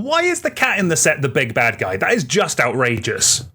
why is the cat in the set the big bad guy? That is just outrageous.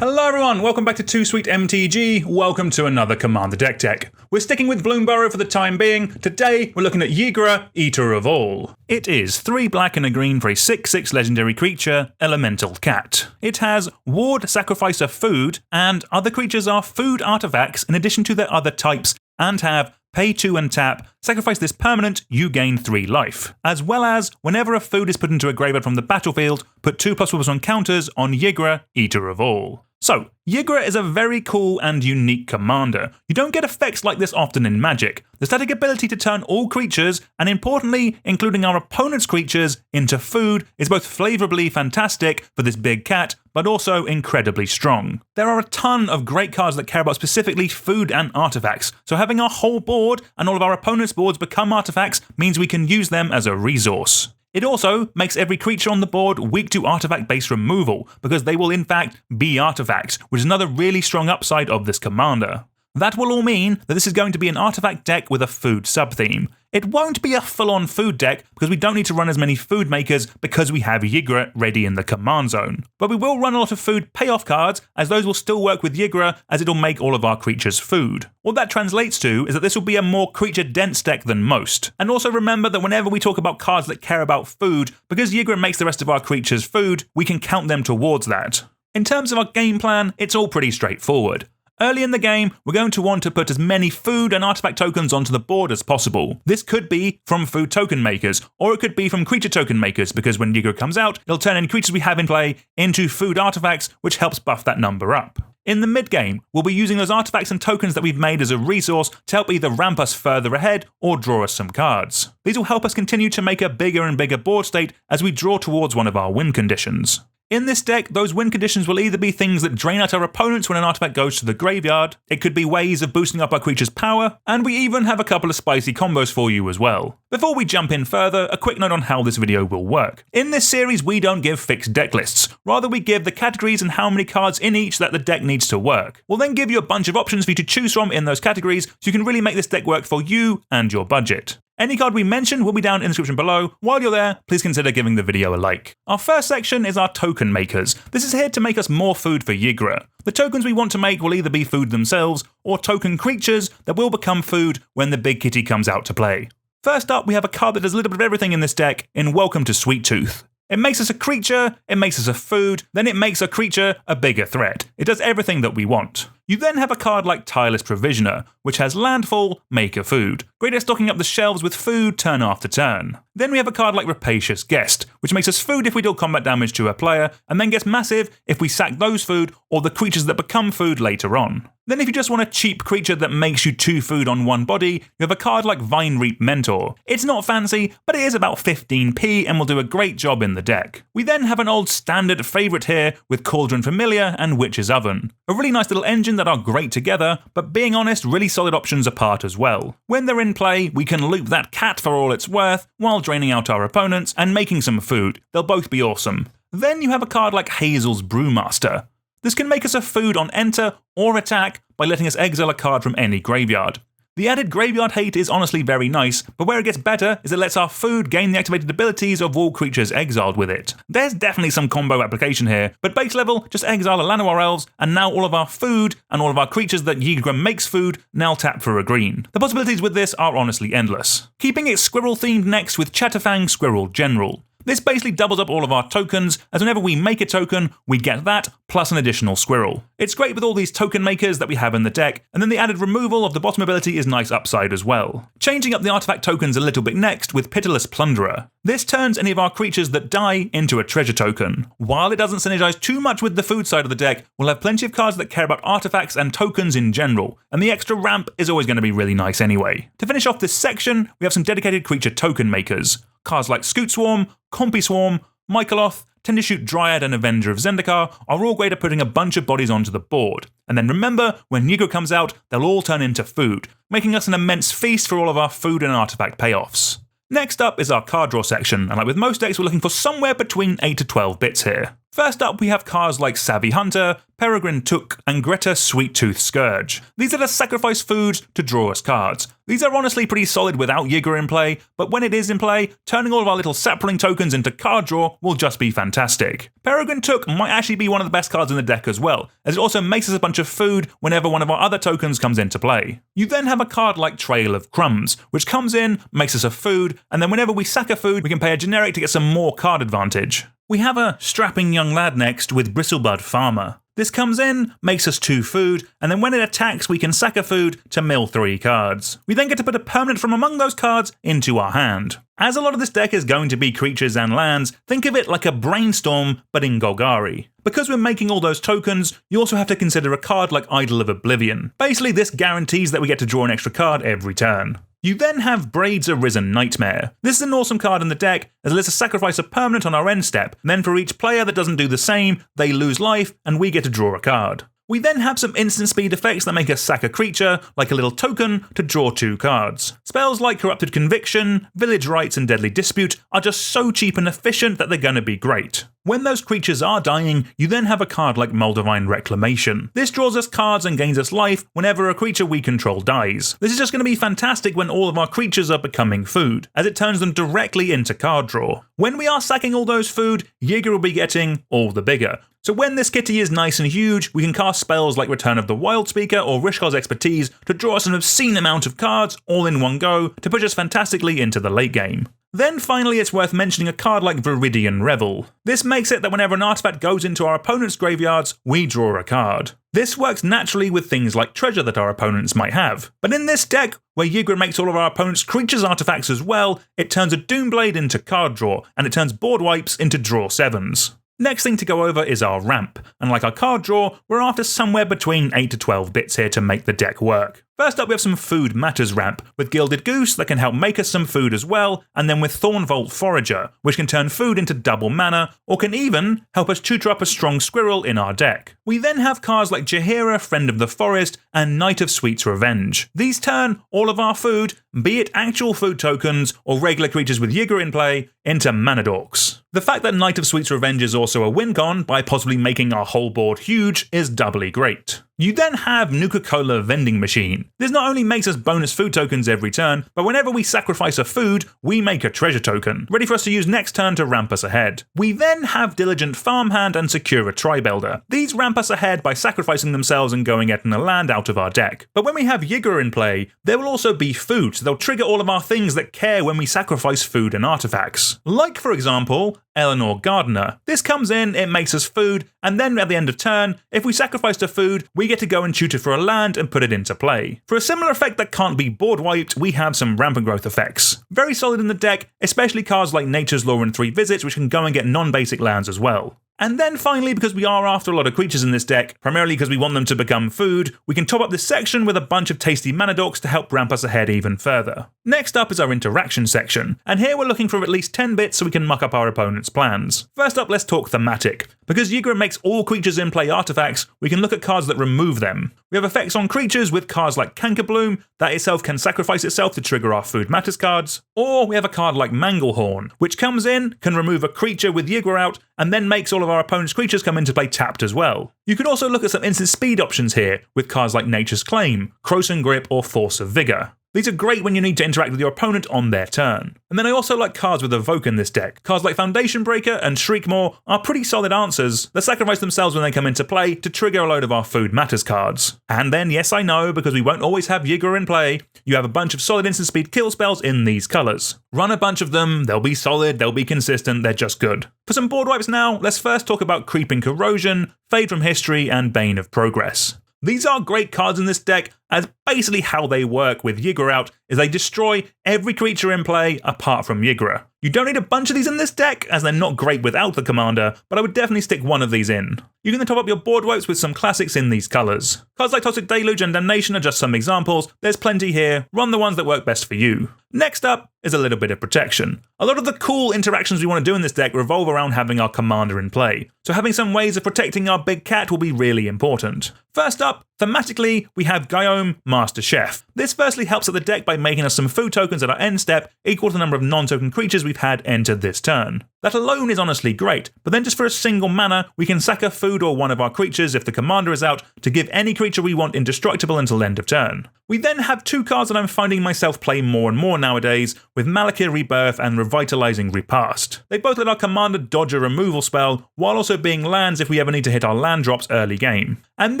Hello everyone, welcome back to Too Sweet MTG, welcome to another Commander deck tech. We're sticking with Bloomburrow for the time being. Today we're looking at Ygra, Eater of All. It is 3 black and a green for a 6/6 legendary creature, Elemental Cat. It has Ward, Sacrifice of Food, and other creatures are food artifacts in addition to their other types, and have pay 2 and tap, sacrifice this permanent, you gain 3 life. As well as, whenever a food is put into a graveyard from the battlefield, put 2+1 counters on Ygra, Eater of All. So, Ygra is a very cool and unique commander. You don't get effects like this often in Magic. The static ability to turn all creatures, and importantly, including our opponent's creatures, into food is both flavorably fantastic for this big cat, but also incredibly strong. There are a ton of great cards that care about specifically food and artifacts, so having our whole board and all of our opponent's boards become artifacts means we can use them as a resource. It also makes every creature on the board weak to artifact-based removal, because they will in fact be artifacts, which is another really strong upside of this commander. That will all mean that this is going to be an artifact deck with a food subtheme. It won't be a full-on food deck because we don't need to run as many food makers because we have Ygra ready in the command zone. But we will run a lot of food payoff cards, as those will still work with Ygra, as it'll make all of our creatures food. What that translates to is that this will be a more creature-dense deck than most. And also remember that whenever we talk about cards that care about food, because Ygra makes the rest of our creatures food, we can count them towards that. In terms of our game plan, it's all pretty straightforward. Early in the game, we're going to want to put as many food and artifact tokens onto the board as possible. This could be from food token makers, or it could be from creature token makers, because when Ygra comes out, it'll turn any creatures we have in play into food artifacts, which helps buff that number up. In the mid-game, we'll be using those artifacts and tokens that we've made as a resource to help either ramp us further ahead or draw us some cards. These will help us continue to make a bigger and bigger board state as we draw towards one of our win conditions. In this deck, those win conditions will either be things that drain out our opponents when an artifact goes to the graveyard, it could be ways of boosting up our creature's power, and we even have a couple of spicy combos for you as well. Before we jump in further, a quick note on how this video will work. In this series, we don't give fixed deck lists, rather we give the categories and how many cards in each that the deck needs to work. We'll then give you a bunch of options for you to choose from in those categories, so you can really make this deck work for you and your budget. Any card we mention will be down in the description below. While you're there, please consider giving the video a like. Our first section is our token makers. This is here to make us more food for Ygra. The tokens we want to make will either be food themselves, or token creatures that will become food when the big kitty comes out to play. First up, we have a card that does a little bit of everything in this deck in Welcome to Sweettooth. It makes us a creature, it makes us a food, then it makes a creature a bigger threat. It does everything that we want. You then have a card like Tireless Provisioner, which has landfall, make a food. Great at stocking up the shelves with food turn after turn. Then we have a card like Rapacious Guest, which makes us food if we deal combat damage to a player, and then gets massive if we sack those food or the creatures that become food later on. Then if you just want a cheap creature that makes you 2 food on 1 body, you have a card like Vinereap Mentor. It's not fancy, but it is about 15p and will do a great job in the deck. We then have an old standard favourite here with Cauldron Familiar and Witch's Oven. A really nice little engine that are great together, but being honest, really solid options apart as well. When they're in play, we can loop that cat for all it's worth, while draining out our opponents and making some food. They'll both be awesome. Then you have a card like Hazel's Brewmaster. This can make us a food on enter or attack by letting us exile a card from any graveyard. The added graveyard hate is honestly very nice, but where it gets better is it lets our food gain the activated abilities of all creatures exiled with it. There's definitely some combo application here, but base level, just exile a land of our elves, and now all of our food and all of our creatures that Ygra makes food now tap for a green. The possibilities with this are honestly endless. Keeping it Squirrel themed next with Chatterfang Squirrel General. This basically doubles up all of our tokens, as whenever we make a token, we get that, plus an additional squirrel. It's great with all these token makers that we have in the deck, and then the added removal of the bottom ability is nice upside as well. Changing up the artifact tokens a little bit next with Pitiless Plunderer. This turns any of our creatures that die into a treasure token. While it doesn't synergize too much with the food side of the deck, we'll have plenty of cards that care about artifacts and tokens in general, and the extra ramp is always going to be really nice anyway. To finish off this section, we have some dedicated creature token makers. Cards like Scute Swarm, Compy Swarm, Mycoloth, Tendershoot Dryad and Avenger of Zendikar are all great at putting a bunch of bodies onto the board. And then remember, when Ygra comes out, they'll all turn into food, making us an immense feast for all of our food and artifact payoffs. Next up is our card draw section, and like with most decks, we're looking for somewhere between 8 to 12 bits here. First up, we have cards like Savvy Hunter, Peregrin Took, and Greta Sweettooth Scourge. These are the sacrifice foods to draw us cards. These are honestly pretty solid without Ygra in play, but when it is in play, turning all of our little sapling tokens into card draw will just be fantastic. Peregrin Took might actually be one of the best cards in the deck as well, as it also makes us a bunch of food whenever one of our other tokens comes into play. You then have a card like Trail of Crumbs, which comes in, makes us a food, and then whenever we sack a food, we can pay a generic to get some more card advantage. We have a strapping young lad next with Bristlebud Farmer. This comes in, makes us 2 food, and then when it attacks we can sack a food to mill 3 cards. We then get to put a permanent from among those cards into our hand. As a lot of this deck is going to be creatures and lands, think of it like a brainstorm but in Golgari. Because we're making all those tokens, you also have to consider a card like Idol of Oblivion. Basically, this guarantees that we get to draw an extra card every turn. You then have Braids Arisen Nightmare. This is an awesome card in the deck, as it lets us sacrifice a permanent on our end step, and then for each player that doesn't do the same, they lose life, and we get to draw a card. We then have some instant speed effects that make us sack a creature, like a little token, to draw 2 cards. Spells like Corrupted Conviction, Village Rites, and Deadly Dispute are just so cheap and efficient that they're gonna be great. When those creatures are dying, you then have a card like Moldervine Reclamation. This draws us cards and gains us life whenever a creature we control dies. This is just going to be fantastic when all of our creatures are becoming food, as it turns them directly into card draw. When we are sacking all those food, Ygra will be getting all the bigger. So when this kitty is nice and huge, we can cast spells like Return of the Wild Speaker or Rishkar's Expertise to draw us an obscene amount of cards all in one go to push us fantastically into the late game. Then finally it's worth mentioning a card like Viridian Revel. This makes it that whenever an artifact goes into our opponent's graveyards, we draw a card. This works naturally with things like treasure that our opponents might have. But in this deck, where Ygra makes all of our opponent's creatures artifacts as well, it turns a Doomblade into card draw, and it turns board wipes into draw 7s. Next thing to go over is our ramp, and like our card draw, we're after somewhere between 8 to 12 bits here to make the deck work. First up we have some Food Matters ramp, with Gilded Goose that can help make us some food as well, and then with Thornvolt Forager, which can turn food into double mana, or can even help us tutor up a strong Squirrel in our deck. We then have cards like Jaheira, Friend of the Forest, and Knight of Sweet's Revenge. These turn all of our food, be it actual food tokens or regular creatures with Ygra in play, into mana dorks. The fact that Knight of Sweet's Revenge is also a win con by possibly making our whole board huge is doubly great. You then have Nuka-Cola Vending Machine. This not only makes us bonus food tokens every turn, but whenever we sacrifice a food, we make a treasure token, ready for us to use next turn to ramp us ahead. We then have Diligent Farmhand and Secura Tribuilder. These ramp us ahead by sacrificing themselves and going getting a land out of our deck. But when we have Ygra in play, there will also be food, so they'll trigger all of our things that care when we sacrifice food and artifacts. Like for example, Eleanor Gardener. This comes in, it makes us food, and then at the end of turn, if we sacrificed a food, we get to go and tutor for a land and put it into play. For a similar effect that can't be board wiped, we have some rampant growth effects. Very solid in the deck, especially cards like Nature's Law and 3 Visits, which can go and get non-basic lands as well. And then finally, because we are after a lot of creatures in this deck, primarily because we want them to become food, we can top up this section with a bunch of tasty mana dorks to help ramp us ahead even further. Next up is our interaction section, and here we're looking for at least 10 bits so we can muck up our opponent's plans. First up, let's talk thematic. Because Ygra makes all creatures in play artifacts, we can look at cards that remove them. We have effects on creatures with cards like Cankerbloom, that itself can sacrifice itself to trigger our Food Matters cards, or we have a card like Manglehorn, which comes in, can remove a creature with Ygra out, and then makes all of our opponent's creatures come into play tapped as well. You could also look at some instant speed options here, with cards like Nature's Claim, Krosan Grip, or Force of Vigor. These are great when you need to interact with your opponent on their turn. And then I also like cards with Evoke in this deck. Cards like Foundation Breaker and Shriekmaw are pretty solid answers that sacrifice themselves when they come into play to trigger a load of our Food Matters cards. And then, yes I know, because we won't always have Ygra in play, you have a bunch of solid instant speed kill spells in these colours. Run a bunch of them, they'll be solid, they'll be consistent, they're just good. For some board wipes now, let's first talk about Creeping Corrosion, Fade from History, and Bane of Progress. These are great cards in this deck, as basically how they work with Ygra out is they destroy every creature in play apart from Ygra. You don't need a bunch of these in this deck, as they're not great without the commander, but I would definitely stick one of these in. You can then top up your board wipes with some classics in these colours. Cards like Toxic Deluge and Damnation are just some examples, there's plenty here, run the ones that work best for you. Next up is a little bit of protection. A lot of the cool interactions we want to do in this deck revolve around having our commander in play, so having some ways of protecting our big cat will be really important. First up, thematically, we have Guillaume, Master Chef. This firstly helps at the deck by making us some food tokens at our end step equal to the number of non-token creatures we've had entered this turn. That alone is honestly great, but then just for a single mana, we can sack a food or one of our creatures if the commander is out to give any creature we want indestructible until end of turn. We then have two cards that I'm finding myself playing more and more nowadays, with Malakir Rebirth and Revitalizing Repast. They both let our commander dodge a removal spell, while also being lands if we ever need to hit our land drops early game. And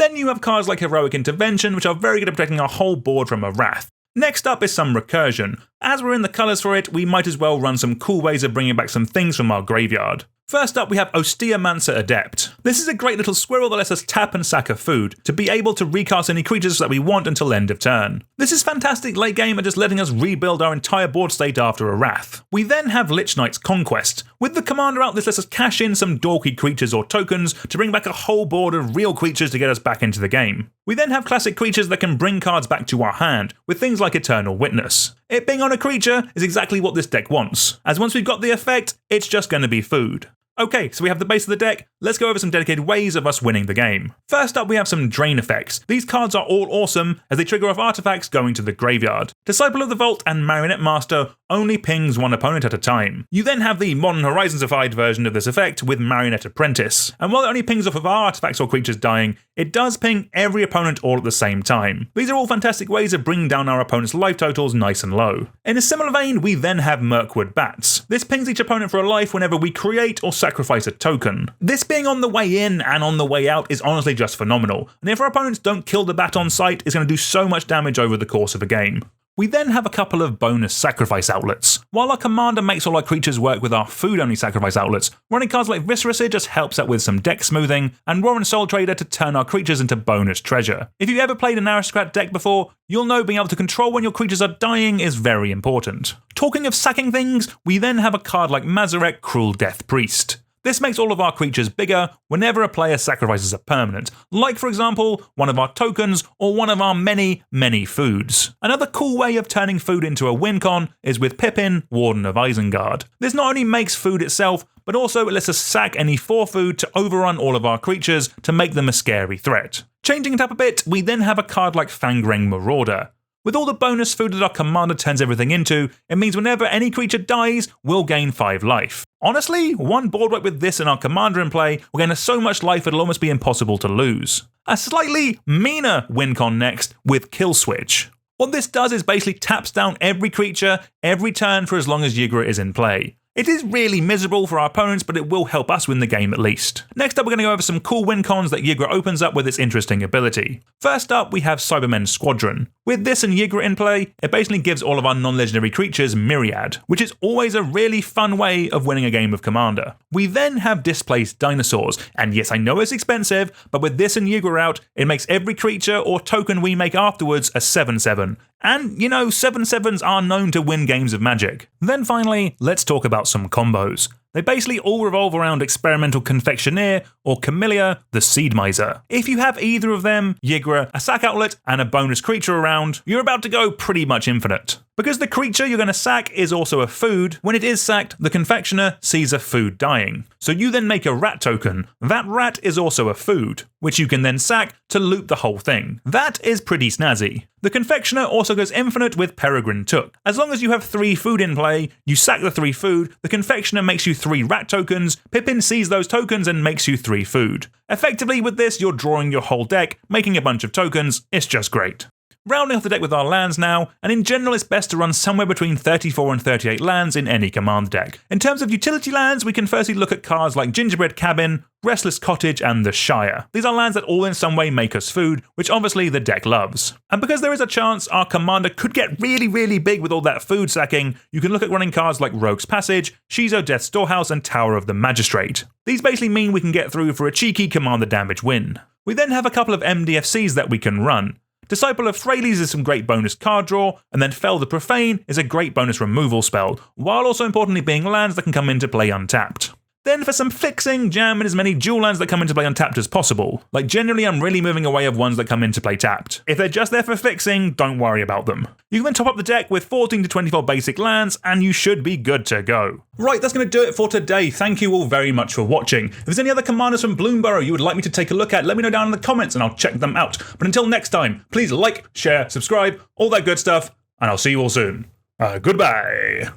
then you have cards like Heroic Intervention, which are very good at protecting our whole board from a Wrath. Next up is some Recursion. As we're in the colours for it, we might as well run some cool ways of bringing back some things from our graveyard. First up, we have Osteomancer Adept. This is a great little squirrel that lets us tap and sack a food to be able to recast any creatures that we want until end of turn. This is fantastic late game at just letting us rebuild our entire board state after a Wrath. We then have Lich Knight's Conquest. With the commander out, this lets us cash in some dorky creatures or tokens to bring back a whole board of real creatures to get us back into the game. We then have classic creatures that can bring cards back to our hand, with things like Eternal Witness. It being on a creature is exactly what this deck wants, as once we've got the effect, it's just going to be food. Okay, so we have the base of the deck, let's go over some dedicated ways of us winning the game. First up, we have some drain effects. These cards are all awesome as they trigger off artifacts going to the graveyard. Disciple of the Vault and Marionette Master only pings one opponent at a time. You then have the Modern Horizons-ified version of this effect with Marionette Apprentice, and while it only pings off of our artifacts or creatures dying, it does ping every opponent all at the same time. These are all fantastic ways of bringing down our opponent's life totals nice and low. In a similar vein, we then have Mirkwood Bats. This pings each opponent for a life whenever we create or sacrifice a token. This being on the way in and on the way out is honestly just phenomenal, and if our opponents don't kill the bat on sight, it's going to do so much damage over the course of a game. We then have a couple of bonus sacrifice outlets. While our commander makes all our creatures work with our food-only sacrifice outlets, running cards like Visceracid just helps out with some deck smoothing, and Warren Soul Trader to turn our creatures into bonus treasure. If you've ever played an Aristocrat deck before, you'll know being able to control when your creatures are dying is very important. Talking of sacking things, we then have a card like Mazarek Cruel Death Priest. This makes all of our creatures bigger whenever a player sacrifices a permanent, like for example, one of our tokens or one of our many foods. Another cool way of turning food into a win con is with Pippin, Warden of Isengard. This not only makes food itself, but also it lets us sack any 4 food to overrun all of our creatures to make them a scary threat. Changing it up a bit, we then have a card like Fangrang Marauder. With all the bonus food that our commander turns everything into, it means whenever any creature dies, we'll gain 5 life. Honestly, one board wipe with this and our commander in play will gain us so much life it'll almost be impossible to lose. A slightly meaner win con next with Kill Switch. What this does is basically taps down every creature every turn for as long as Ygra is in play. It is really miserable for our opponents, but it will help us win the game at least. Next up, we're going to go over some cool win cons that Ygra opens up with its interesting ability. First up, we have Cybermen Squadron. With this and Ygra in play, it basically gives all of our non-legendary creatures Myriad, which is always a really fun way of winning a game of Commander. We then have Displaced Dinosaurs, and yes, I know it's expensive, but with this and Ygra out, it makes every creature or token we make afterwards a 7/7. And, 7/7s are known to win games of Magic. Then finally, let's talk about some combos. They basically all revolve around Experimental Confectioner or Camellia the Seed Miser. If you have either of them, Ygra, a sack outlet, and a bonus creature around, you're about to go pretty much infinite. Because the creature you're going to sack is also a food, when it is sacked, the Confectioner sees a food dying. So you then make a rat token. That rat is also a food, which you can then sack to loop the whole thing. That is pretty snazzy. The Confectioner also goes infinite with Peregrin Took. As long as you have 3 food in play, you sack the 3 food, the Confectioner makes you 3 rat tokens, Pippin sees those tokens and makes you 3 food. Effectively with this, you're drawing your whole deck, making a bunch of tokens, it's just great. Rounding off the deck with our lands now, and in general it's best to run somewhere between 34 and 38 lands in any command deck. In terms of utility lands, we can firstly look at cards like Gingerbread Cabin, Restless Cottage, and the Shire. These are lands that all in some way make us food, which obviously the deck loves. And because there is a chance our commander could get really big with all that food sacking, you can look at running cards like Rogue's Passage, Shizo Death's Storehouse, and Tower of the Magistrate. These basically mean we can get through for a cheeky commander damage win. We then have a couple of MDFCs that we can run. Disciple of Freyles is some great bonus card draw, and then Fell the Profane is a great bonus removal spell, while also importantly being lands that can come into play untapped. Then for some fixing, jam in as many dual lands that come into play untapped as possible. Like generally I'm really moving away of ones that come into play tapped. If they're just there for fixing, don't worry about them. You can then top up the deck with 14 to 24 basic lands and you should be good to go. Right, that's going to do it for today. Thank you all very much for watching. If there's any other commanders from Bloomburrow you would like me to take a look at, let me know down in the comments and I'll check them out. But until next time, please like, share, subscribe, all that good stuff, and I'll see you all soon. Goodbye.